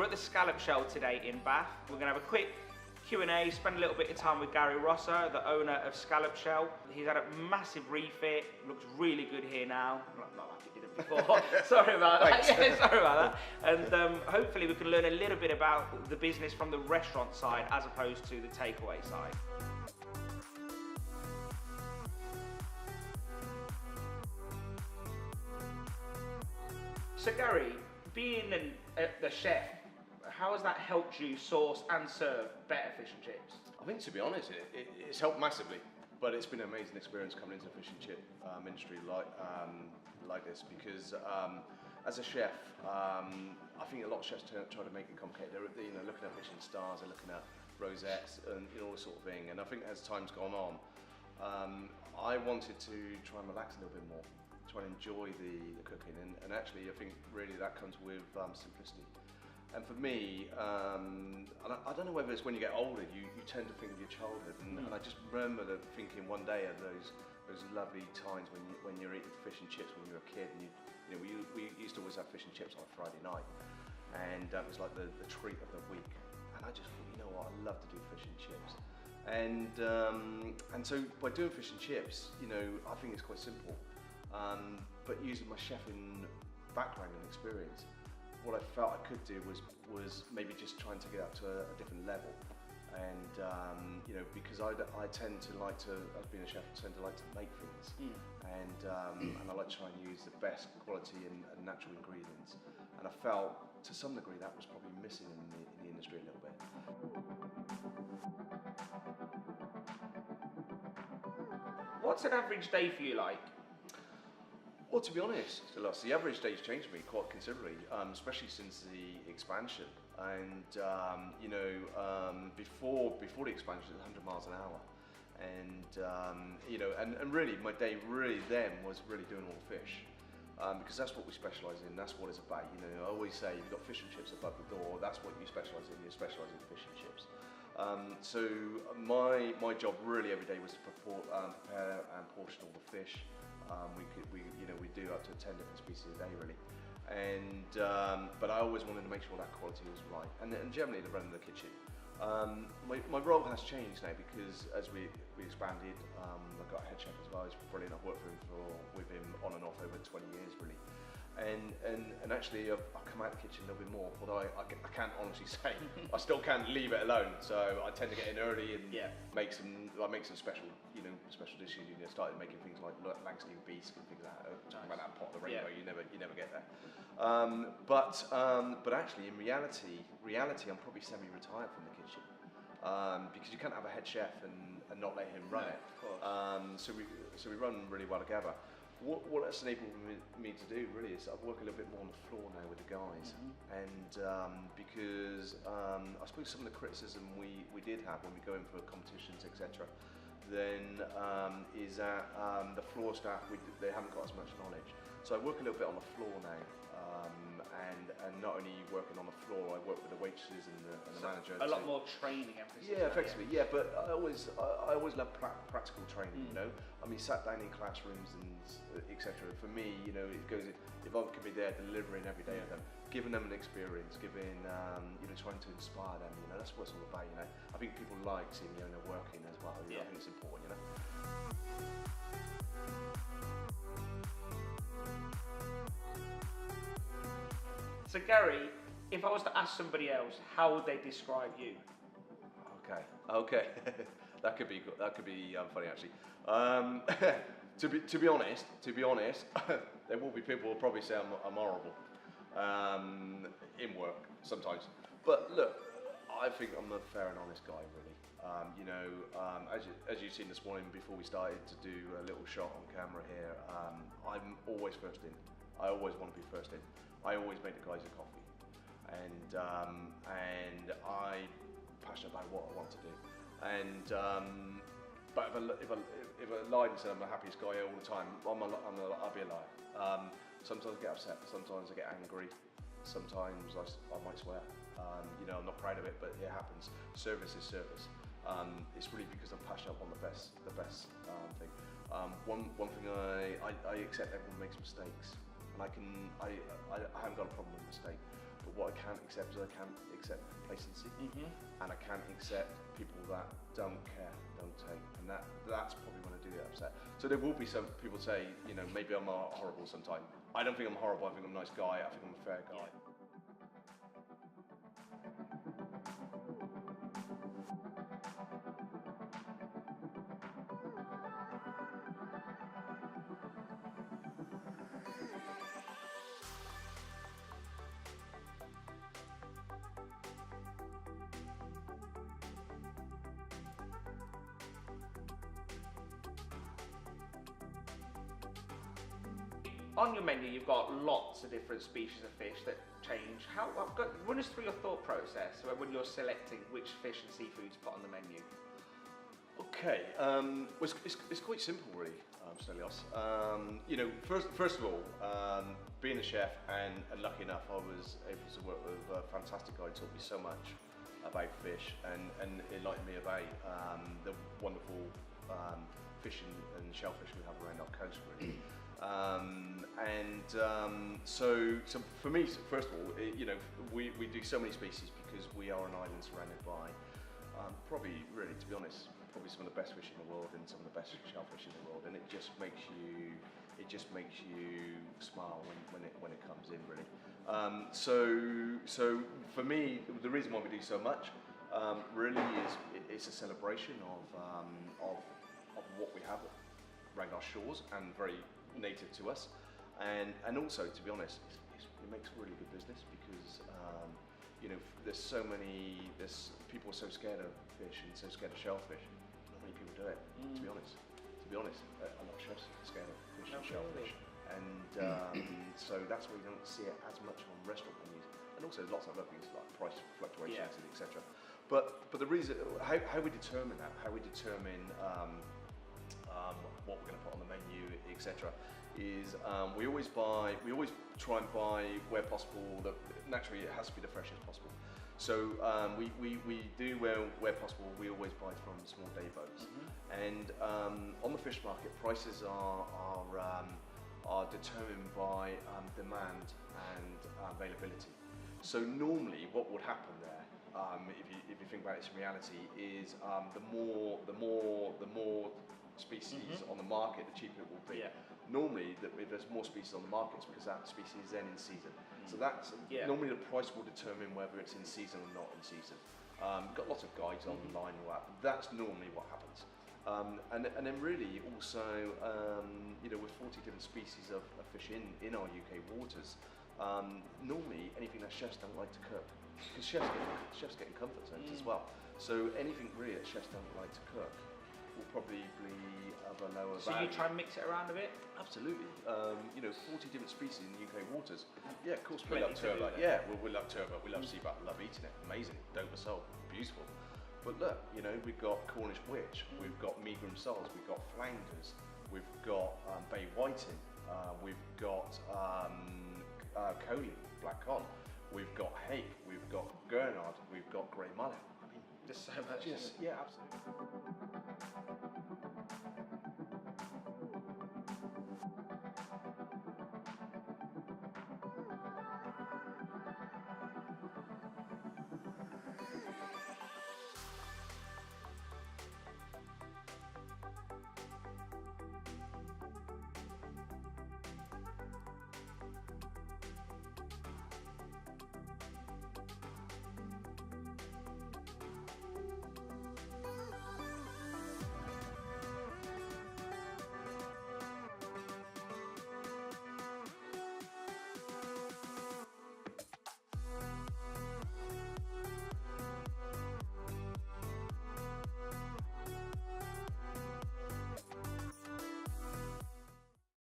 We're at the Scallop Shell today in Bath. We're going to have a quick Q&A, spend a little bit of time with Garry Rosser, the owner of Scallop Shell. He's had a massive refit, looks really good here now. Not like he did it before. Sorry about that. Yeah, sorry about that. And hopefully we can learn a little bit about the business from the restaurant side as opposed to the takeaway side. So Garry, being the chef, how has that helped you source and serve better fish and chips? I think, to be honest, it's helped massively, but it's been an amazing experience coming into the fish and chip industry like this, because as a chef, I think a lot of chefs try to make it complicated. They're looking at Michelin stars, they're looking at rosettes, and all this sort of thing. And I think as time's gone on, I wanted to try and relax a little bit more, try and enjoy the cooking, and actually I think really that comes with simplicity. And for me, and I don't know whether it's when you get older, you tend to think of your childhood, and I just remember thinking one day of those lovely times when you're eating fish and chips when you were a kid, and we used to always have fish and chips on a Friday night, and that was like the treat of the week. And I just thought, you know what, I love to do fish and chips. And so by doing fish and chips, I think it's quite simple, but using my chefing background and experience, what I felt I could do was maybe just try and take it up to a different level. And because I tend to like to, as being a chef, I tend to like to make things, and I like to try and use the best quality and natural ingredients. And I felt to some degree that was probably missing in the industry a little bit. What's an average day for you like? Well, to be honest, Stelios, the average day's changed for me quite considerably, especially since the expansion. And before the expansion, it was 100 miles an hour, and really my day then was really doing all the fish, because that's what we specialise in. That's what it's about. I always say, if you've got fish and chips above the door, that's what you specialise in. You specialise in fish and chips. So my job really every day was to prepare and portion all the fish. We do up to 10 different species a day really, and but I always wanted to make sure that quality was right, and generally the run of the kitchen. My role has changed now because as we expanded, I've got a head chef as well. He's brilliant. I've worked with him on and off over 20 years really. And actually I've come out of the kitchen a little bit more, although I can't honestly say, I still can't leave it alone. So I tend to get in early and make some special, special dishes. Started making things like Langston bisque and things like that. Talking about that pot of the rainbow, you never get there. But actually in reality, I'm probably semi-retired from the kitchen. Because you can't have a head chef and not let him run it. Of course. So we run really well together. What that's enabled me to do really is I work a little bit more on the floor now with the guys, and because I suppose some of the criticism we did have when we go in for competitions, etc., then is that the floor staff they haven't got as much knowledge. So I work a little bit on the floor now, and not only working on the floor, I work with the waitresses and the manager. A lot more training emphasis. Yeah, effectively, yeah. But I always love practical training. I mean, sat down in classrooms and etc. For me, it goes. If I can be there delivering every day of them, giving them an experience, trying to inspire them. That's what it's all about. I think people like seeing the owner working as well. I think it's important. So Garry, if I was to ask somebody else, how would they describe you? Okay, that could be good. That could be funny actually. To be honest, there will be people who will probably say I'm horrible in work sometimes. But look, I think I'm a fair and honest guy really. As you've seen this morning before we started to do a little shot on camera here, I'm always first in. I always want to be first in. I always make the guys a coffee, and I'm passionate about what I want to do. And but if I lied and said I'm the happiest guy all the time, I'll be a liar. Sometimes I get upset. Sometimes I get angry. Sometimes I might swear. I'm not proud of it, but it happens. Service is service. It's really because I'm passionate on the best thing. One thing I accept everyone makes mistakes, and I haven't got a problem with mistake. But what I can't accept is I can't accept complacency, and I can't accept people that don't care, don't take, and that's probably when I do get upset. So there will be some people say, you know, maybe I'm horrible sometimes. I don't think I'm horrible. I think I'm a nice guy. I think I'm a fair guy. On your menu, you've got lots of different species of fish that change. Run us through your thought process when you're selecting which fish and seafoods put on the menu. Okay, well, it's quite simple really, Stelios. You know, first of all, being a chef and lucky enough, I was able to work with a fantastic guy who taught me so much about fish and enlightened me about the wonderful fish and shellfish we have around our coast really. So for me, first of all, you know, we do so many species because we are an island surrounded by probably, really, to be honest, probably some of the best fish in the world and some of the best shellfish in the world, and it just makes you smile when it comes in really. So for me, the reason why we do so much really is it's a celebration of what we have around our shores and very native to us, and also, to be honest, it makes really good business because you know, there's people are so scared of fish and so scared of shellfish. Not many people do it. To be honest, a lot of chefs are scared of fish and shellfish, and so that's why you don't see it as much on restaurant menus. And also lots of other things like price fluctuations, etc. But the reason how we determine that, how we determine what we're going to put on the menu, etc., is we always try and buy where possible. Naturally, it has to be the freshest possible. So we do where possible. We always buy from small day boats, and on the fish market, prices are determined by demand and availability. So normally, what would happen there, if you think about it in reality, is the more species on the market, the cheaper it will be. Normally, if there's more species on the market, it's because that species is then in season. So that's normally the price will determine whether it's in season or not in season. We've got lots of guides online and all that, but that's normally what happens. And then really also, you know, with 40 different species of fish in our UK waters, normally anything that chefs don't like to cook, because chefs get in comfort zones as well. So anything really that chefs don't like to cook will probably be of a lower value. So you try and mix it around a bit? Absolutely. You know, 40 different species in the UK waters. Yeah, of course, we love turbot. Yeah, we love turbot. We love sea bat. Love eating it. Amazing. Dover sole. Beautiful. But look, you know, we've got Cornish witch. We've got Megrim soles. We've got flounders. We've got bay whiting. We've got coley, black cod. We've got hake. We've got gurnard. We've got grey mullet. I mean, there's so much. Yeah, absolutely.